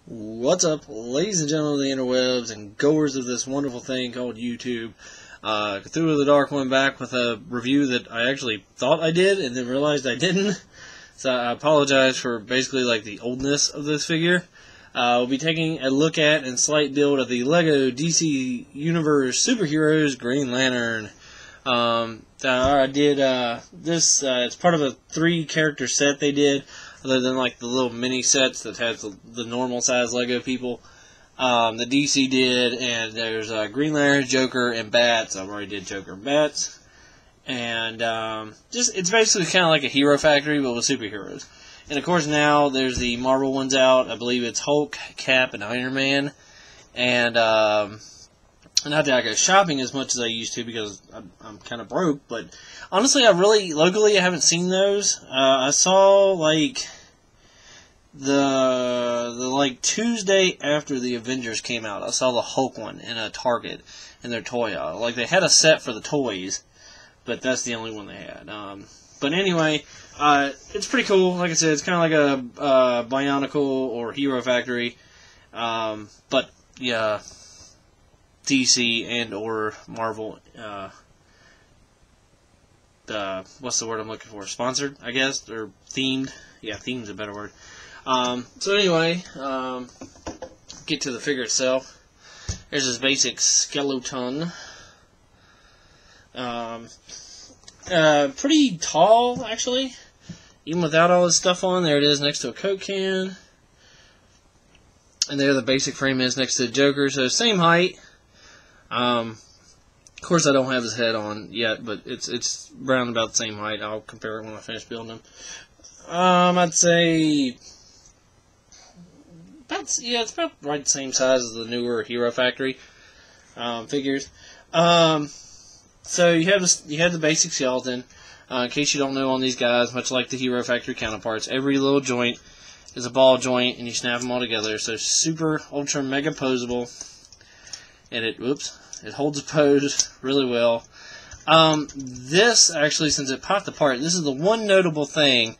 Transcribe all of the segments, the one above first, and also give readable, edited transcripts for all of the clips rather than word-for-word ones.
What's up, ladies and gentlemen of the interwebs and goers of this wonderful thing called YouTube? Cthulhu the Dark One back with a review that I actually thought I did and then realized I didn't. So I apologize for basically like the oldness of this figure. We'll be taking a look at and slight build of the LEGO DC Universe Superheroes Green Lantern. I did this, it's part of a 3-character set they did, other than like the little mini sets that has the normal size LEGO people. The DC did, and there's Green Lantern, Joker, and Bats. I already did Joker and Bats. And it's basically kind of like a Hero Factory, but with superheroes. And of course now there's the Marvel ones out. I believe it's Hulk, Cap, and Iron Man. And not that I go shopping as much as I used to because I'm kind of broke, but honestly, locally I haven't seen those. I saw like the Tuesday after the Avengers came out, I saw the Hulk one in a Target in their toy aisle. Like they had a set for the toys, but that's the only one they had. But anyway, it's pretty cool. Like I said, it's kind of like a Bionicle or Hero Factory, but yeah. DC and or Marvel, what's the word I'm looking for? Sponsored, I guess, or themed. Yeah, themed is a better word. So anyway, get to the figure itself. There's this basic skeleton. Pretty tall, actually. Even without all this stuff on, there it is next to a Coke can. And there the basic frame is next to the Joker, so same height. Of course I don't have his head on yet, but it's around about the same height. I'll compare it when I finish building him. I'd say it's about right the same size as the newer Hero Factory figures. So you have the basic skeleton. In case you don't know, on these guys, much like the Hero Factory counterparts, every little joint is a ball joint, and you snap them all together. So super, ultra, mega posable. And it holds a pose really well. This, actually, since it popped apart, this is the one notable thing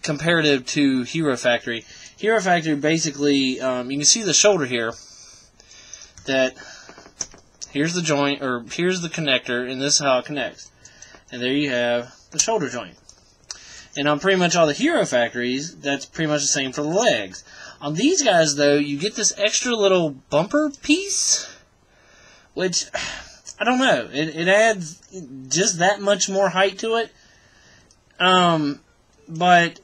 comparative to Hero Factory. Hero Factory, basically, you can see the shoulder here, that here's the joint, or here's the connector, and this is how it connects. And there you have the shoulder joint. And on pretty much all the Hero Factories, that's pretty much the same for the legs. On these guys, though, you get this extra little bumper piece, which, I don't know, it adds just that much more height to it. But,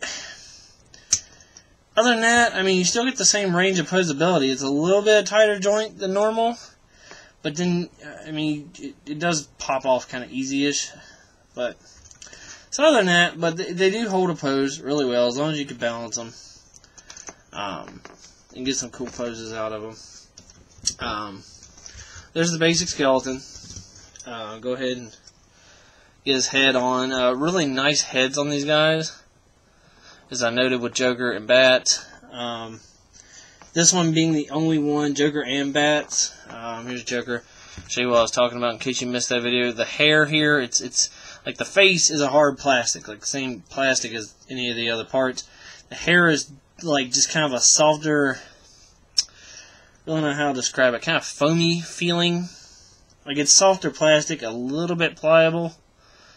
other than that, I mean, you still get the same range of posability. It's a little bit tighter joint than normal, but then, I mean, it does pop off kind of easy-ish. But, so other than that, but they do hold a pose really well, as long as you can balance them. And get some cool poses out of them. There's the basic skeleton. Go ahead and get his head on. Really nice heads on these guys, as I noted with Joker and Bats. This one being the only one, Joker and Bats. Here's Joker. Show you what I was talking about in case you missed that video. The hair here, it's like the face is a hard plastic, like the same plastic as any of the other parts. The hair is like just kind of a softer, I don't know how to describe it, kind of foamy feeling. Like it's softer plastic, a little bit pliable,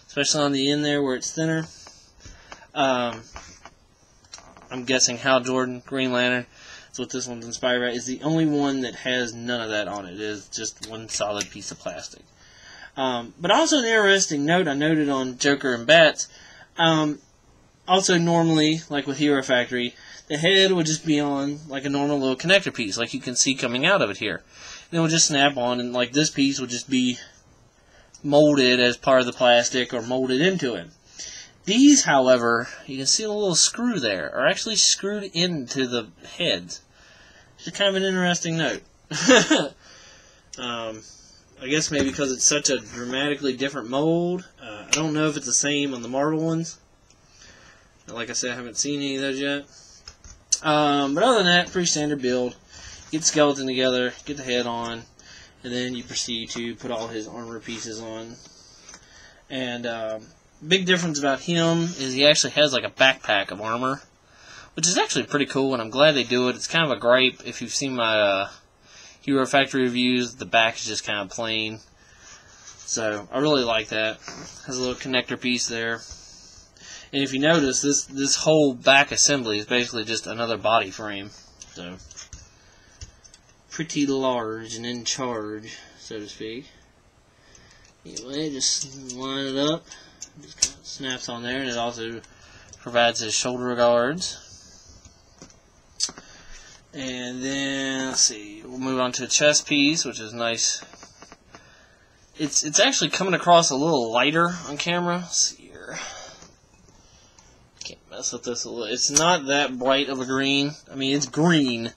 especially on the end there where it's thinner. I'm guessing Hal Jordan, Green Lantern, that's what this one's inspired by, is the only one that has none of that on it. It is just one solid piece of plastic. But also an interesting note I noted on Joker and Bats, also normally, like with Hero Factory, the head would just be on like a normal little connector piece, like you can see coming out of it here. And it would just snap on, and like this piece would just be molded as part of the plastic or molded into it. These, however, you can see a little screw there, are actually screwed into the heads. It's kind of an interesting note. I guess maybe because it's such a dramatically different mold. I don't know if it's the same on the Marvel ones. Like I said, I haven't seen any of those yet. But other than that, pretty standard build. Get the skeleton together, get the head on, and then you proceed to put all his armor pieces on. And big difference about him is he actually has like a backpack of armor, which is actually pretty cool, and I'm glad they do it. It's kind of a gripe if you've seen my Hero Factory reviews. The back is just kind of plain, so I really like that. Has a little connector piece there, and if you notice, this whole back assembly is basically just another body frame. So pretty large and in charge, so to speak. Anyway, just line it up. Just kind of snaps on there, and it also provides his shoulder guards. And then, let's see, we'll move on to a chest piece, which is nice. It's actually coming across a little lighter on camera. Let's see here. Can't mess with this a little. It's not that bright of a green. I mean, it's green.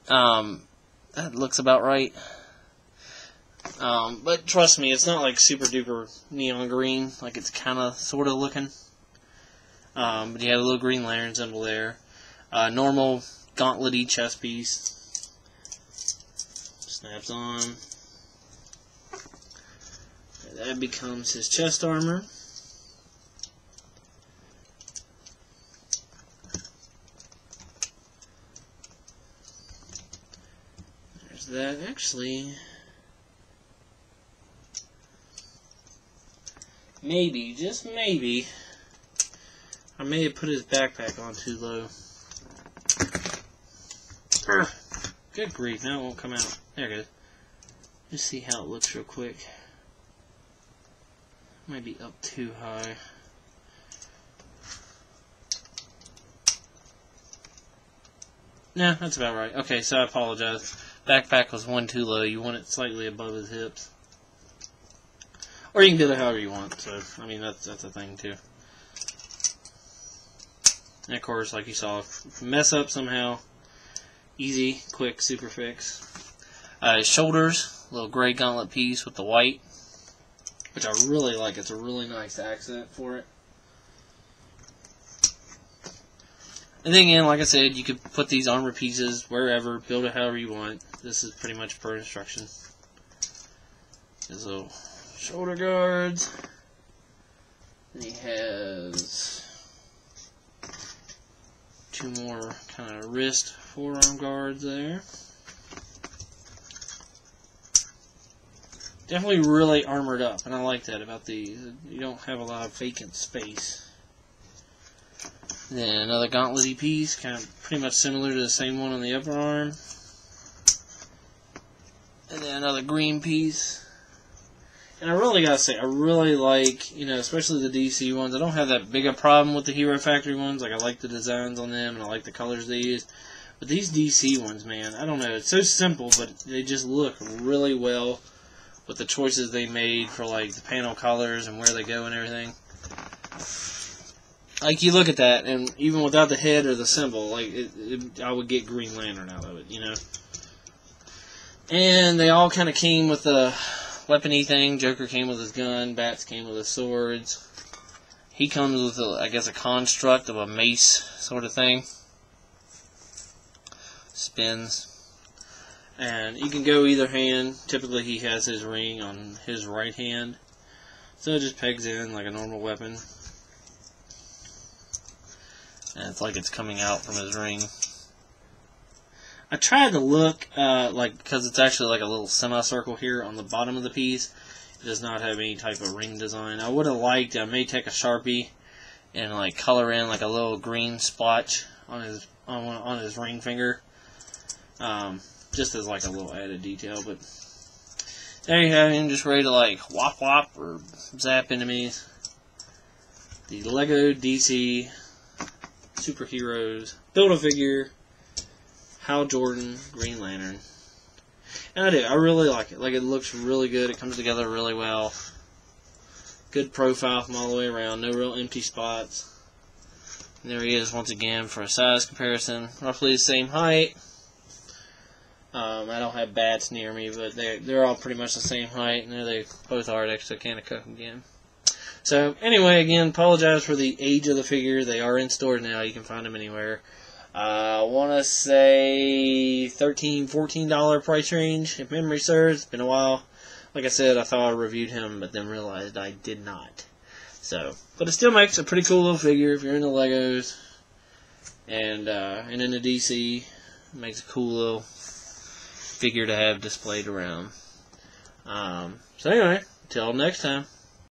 That looks about right. But trust me, it's not like super duper neon green, like it's kind of sort of looking. But you have a little Green Lantern symbol there. Normal gauntlet-y chest piece. Snaps on. That becomes his chest armor. There's that. Actually, maybe, just maybe, I may have put his backpack on too low. Good grief, now it won't come out. There it goes. Just see how it looks real quick. Might be up too high. Nah, that's about right. Okay, so I apologize. Backpack was one too low. You want it slightly above his hips. Or you can do it however you want. So, I mean, that's a thing too. And of course, like you saw, if you mess up somehow, easy, quick, super fix. His shoulders, a little gray gauntlet piece with the white, which I really like. It's a really nice accent for it. And then again, like I said, you could put these armor pieces wherever, build it however you want. This is pretty much per instruction. His little shoulder guards. And he has two more kind of wrist forearm guards there. Definitely really armored up, and I like that about these. You don't have a lot of vacant space. Then another gauntlet-y piece, kind of pretty much similar to the same one on the upper arm. And then another green piece. And I really gotta say, I really like, you know, especially the DC ones. I don't have that big a problem with the Hero Factory ones. Like, I like the designs on them, and I like the colors they use. But these DC ones, man, I don't know. It's so simple, but they just look really well with the choices they made for, like, the panel colors and where they go and everything. Like, you look at that, and even without the head or the symbol, like, I would get Green Lantern out of it, you know? And they all kind of came with a weapon-y thing. Joker came with his gun. Bats came with his swords. He comes with, I guess, a construct of a mace sort of thing. Spins. And you can go either hand. Typically, he has his ring on his right hand. So it just pegs in like a normal weapon. And it's like it's coming out from his ring. I tried to look, because it's actually like a little semicircle here on the bottom of the piece. It does not have any type of ring design. I would have liked, I may take a Sharpie and like color in like a little green splotch on his ring finger. Just as like a little added detail, but there you have him, just ready to like whop whop or zap enemies. The Lego DC superheroes Build-A-Figure Hal Jordan Green Lantern. And I do, I really like it. Like, it looks really good, it comes together really well. Good profile from all the way around, no real empty spots. And there he is once again for a size comparison, roughly the same height. I don't have bats near me, but they're all pretty much the same height, and there they both are next to a can of Coke again. So, anyway, again, apologize for the age of the figure. They are in stores now. You can find them anywhere. I want to say $13, $14 price range, if memory serves. It's been a while. Like I said, I thought I reviewed him, but then realized I did not. So, but it still makes a pretty cool little figure if you're into Legos. and then the DC makes a cool little figure to have displayed around. So anyway, till next time.